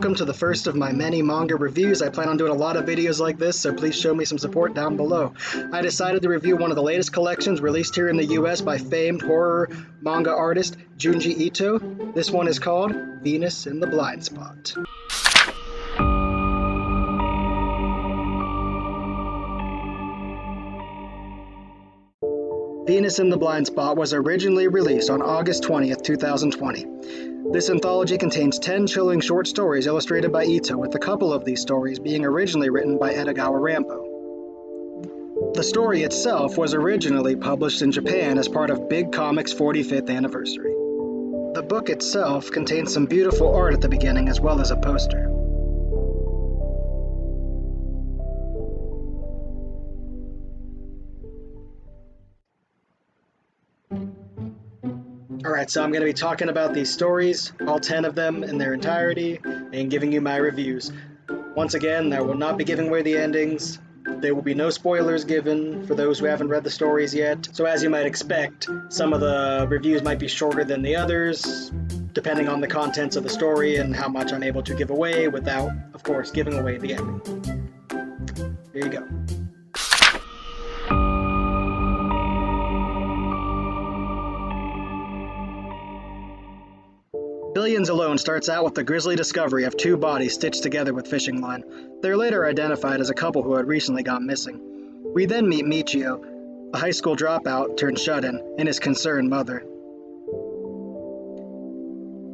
welcome to the first of my many manga reviews. I plan on doing a lot of videos like this, so please show me some support down below. I decided to review one of the latest collections released here in the US by famed horror manga artist Junji Ito. This one is called Venus in the Blind Spot. Venus in the Blind Spot was originally released on August 20th, 2020. This anthology contains 10 chilling short stories illustrated by Ito, with a couple of these stories being originally written by Edogawa Rampo. The story itself was originally published in Japan as part of Big Comic's 45th anniversary. The book itself contains some beautiful art at the beginning as well as a poster. Alright, so I'm going to be talking about these stories, all 10 of them in their entirety, and giving you my reviews. Once again, I will not be giving away the endings. There will be no spoilers given for those who haven't read the stories yet. So as you might expect, some of the reviews might be shorter than the others, depending on the contents of the story and how much I'm able to give away without, of course, giving away the ending. Here you go. Billions Alone starts out with the grisly discovery of two bodies stitched together with fishing line. They're later identified as a couple who had recently gone missing. We then meet Michio, a high school dropout turned shut-in, and his concerned mother.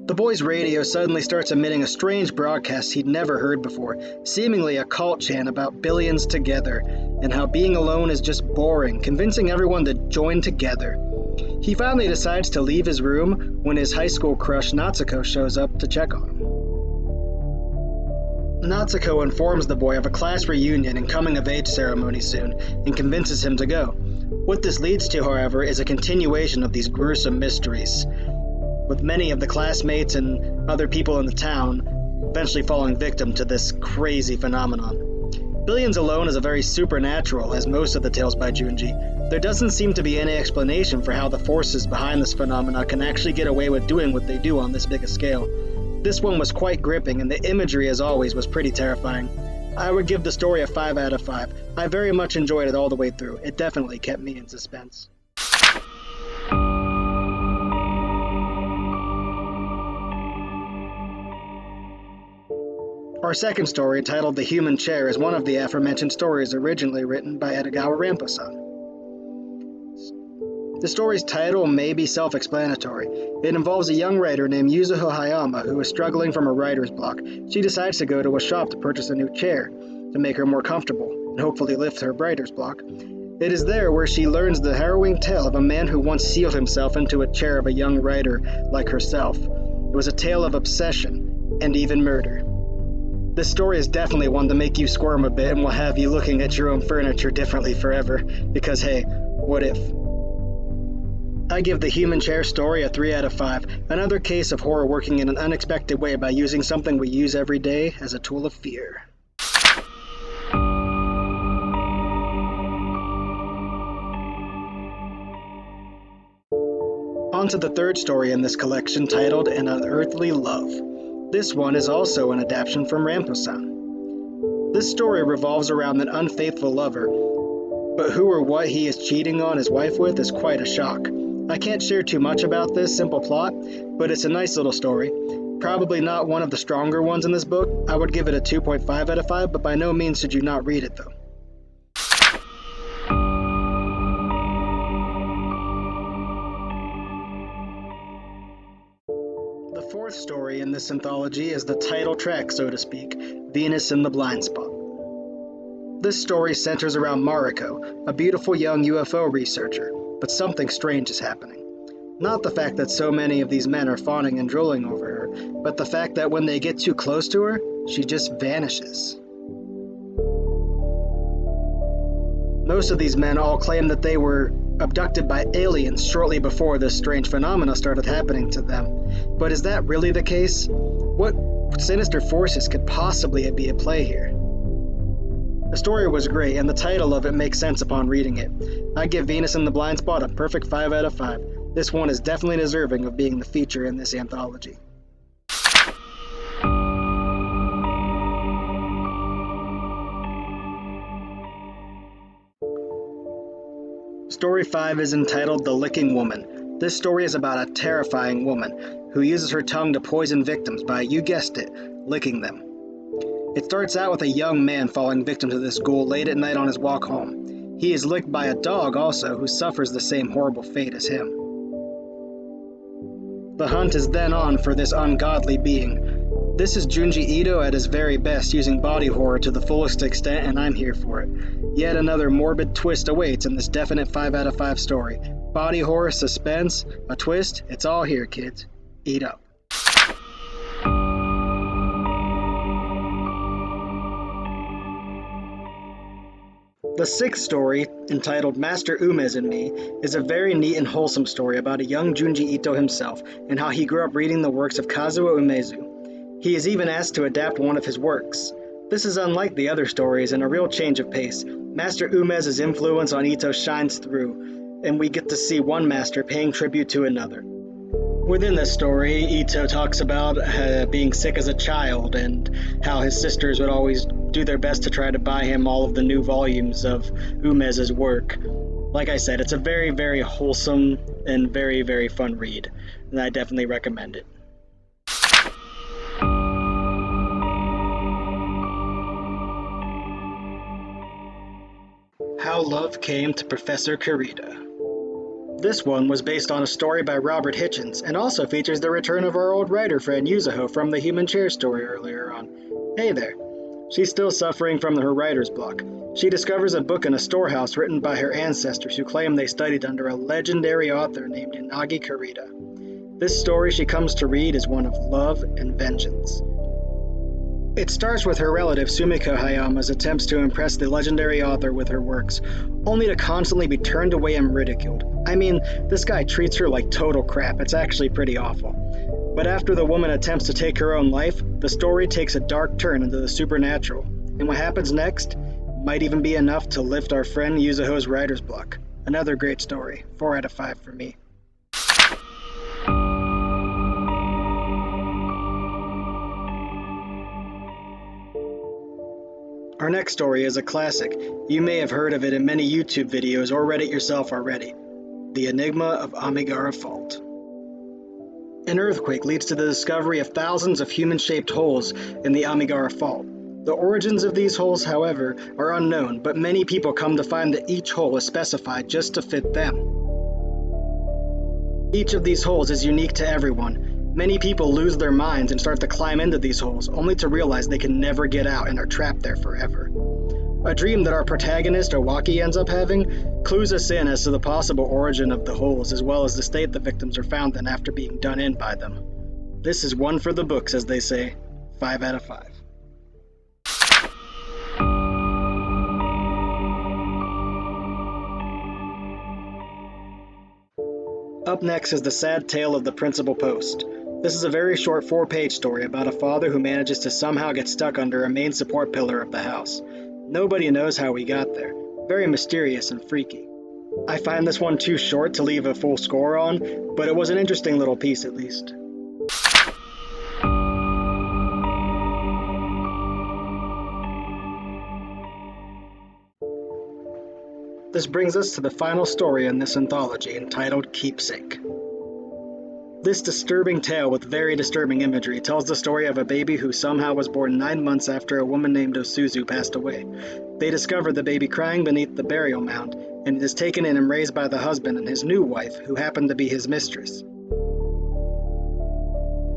The boy's radio suddenly starts emitting a strange broadcast he'd never heard before, seemingly a cult chant about billions together, and how being alone is just boring, convincing everyone to join together. He finally decides to leave his room when his high school crush Natsuko shows up to check on him. Natsuko informs the boy of a class reunion and coming-of-age ceremony soon, and convinces him to go. What this leads to, however, is a continuation of these gruesome mysteries, with many of the classmates and other people in the town eventually falling victim to this crazy phenomenon. Billions Alone is a very supernatural, as most of the tales by Junji. There doesn't seem to be any explanation for how the forces behind this phenomena can actually get away with doing what they do on this big a scale. This one was quite gripping, and the imagery, as always, was pretty terrifying. I would give the story a 5 out of 5. I very much enjoyed it all the way through. It definitely kept me in suspense. Our second story, titled The Human Chair, is one of the aforementioned stories originally written by Edogawa Rampo-san. The story's title may be self-explanatory. It involves a young writer named Yuzuho Hayama who is struggling from a writer's block. She decides to go to a shop to purchase a new chair to make her more comfortable and hopefully lift her writer's block. It is there where she learns the harrowing tale of a man who once sealed himself into a chair of a young writer like herself. It was a tale of obsession and even murder. This story is definitely one to make you squirm a bit and will have you looking at your own furniture differently forever, because hey, what if? I give The Human Chair story a 3 out of 5, another case of horror working in an unexpected way by using something we use every day as a tool of fear. On to the third story in this collection, titled An Unearthly Love. This one is also an adaptation from Rampo-san. This story revolves around an unfaithful lover, but who or what he is cheating on his wife with is quite a shock. I can't share too much about this simple plot, but it's a nice little story. Probably not one of the stronger ones in this book. I would give it a 2.5 out of 5, but by no means should you not read it though. The fourth story in this anthology is the title track, so to speak, Venus in the Blind Spot. This story centers around Mariko, a beautiful young UFO researcher, but something strange is happening. Not the fact that so many of these men are fawning and drooling over her, but the fact that when they get too close to her, she just vanishes. Most of these men all claim that they were abducted by aliens shortly before this strange phenomena started happening to them. But is that really the case? What sinister forces could possibly be at play here? The story was great, and the title of it makes sense upon reading it. I give Venus in the Blind Spot a perfect 5 out of 5. This one is definitely deserving of being the feature in this anthology. Story 5 is entitled The Licking Woman. This story is about a terrifying woman who uses her tongue to poison victims by, you guessed it, licking them. It starts out with a young man falling victim to this ghoul late at night on his walk home. He is licked by a dog also, who suffers the same horrible fate as him. The hunt is then on for this ungodly being. This is Junji Ito at his very best, using body horror to the fullest extent, and I'm here for it. Yet another morbid twist awaits in this definite 5 out of 5 story. Body horror, suspense, a twist, it's all here, kids. Eat up. The 6th story, entitled Master Umez and Me, is a very neat and wholesome story about a young Junji Ito himself and how he grew up reading the works of Kazuo Umezu. He is even asked to adapt one of his works. This is unlike the other stories and a real change of pace. Master Umez's influence on Ito shines through, and we get to see one master paying tribute to another. Within this story, Ito talks about being sick as a child and how his sisters would always do their best to try to buy him all of the new volumes of Umez's work. Like I said, it's a very, very wholesome and very, very fun read, and I definitely recommend it. How Love Came to Professor Kurita. This one was based on a story by Robert Hitchens, and also features the return of our old writer friend Yuzuho from the Human Chair story earlier on. Hey there. She's still suffering from her writer's block. She discovers a book in a storehouse written by her ancestors who claim they studied under a legendary author named Inagi Kurita. This story she comes to read is one of love and vengeance. It starts with her relative Sumiko Hayama's attempts to impress the legendary author with her works, only to constantly be turned away and ridiculed. I mean, this guy treats her like total crap. It's actually pretty awful. But after the woman attempts to take her own life, the story takes a dark turn into the supernatural. And what happens next might even be enough to lift our friend Yuzuho's writer's block. Another great story. 4 out of 5 for me. Our next story is a classic. You may have heard of it in many YouTube videos or read it yourself already. The Enigma of Amigara Fault. An earthquake leads to the discovery of thousands of human-shaped holes in the Amigara Fault. The origins of these holes, however, are unknown, but many people come to find that each hole is specified just to fit them. Each of these holes is unique to everyone. Many people lose their minds and start to climb into these holes, only to realize they can never get out and are trapped there forever. A dream that our protagonist, Owaki, ends up having clues us in as to the possible origin of the holes, as well as the state the victims are found in after being done in by them. This is one for the books, as they say. 5 out of 5. Up next is The Sad Tale of the Principal Post. This is a very short 4-page story about a father who manages to somehow get stuck under a main support pillar of the house. Nobody knows how he got there. Very mysterious and freaky. I find this one too short to leave a full score on, but it was an interesting little piece at least. This brings us to the final story in this anthology, entitled Keepsake. This disturbing tale with very disturbing imagery tells the story of a baby who somehow was born 9 months after a woman named Osuzu passed away. They discover the baby crying beneath the burial mound, and it is taken in and raised by the husband and his new wife, who happened to be his mistress.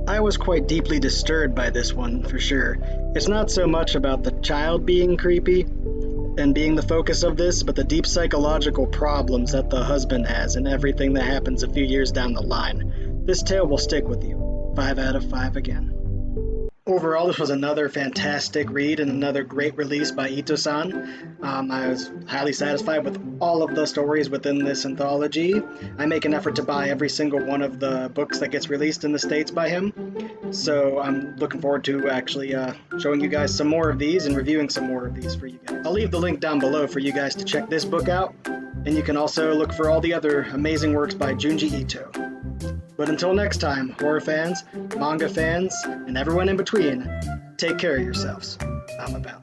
I was quite deeply disturbed by this one, for sure. It's not so much about the child being creepy and being the focus of this, but the deep psychological problems that the husband has and everything that happens a few years down the line. This tale will stick with you. 5 out of 5 again. Overall, this was another fantastic read and another great release by Ito-san. I was highly satisfied with all of the stories within this anthology. I make an effort to buy every single one of the books that gets released in the States by him. So I'm looking forward to actually showing you guys some more of these and reviewing some more of these for you guys. I'll leave the link down below for you guys to check this book out. And you can also look for all the other amazing works by Junji Ito. But until next time, horror fans, manga fans, and everyone in between, take care of yourselves. I'm about.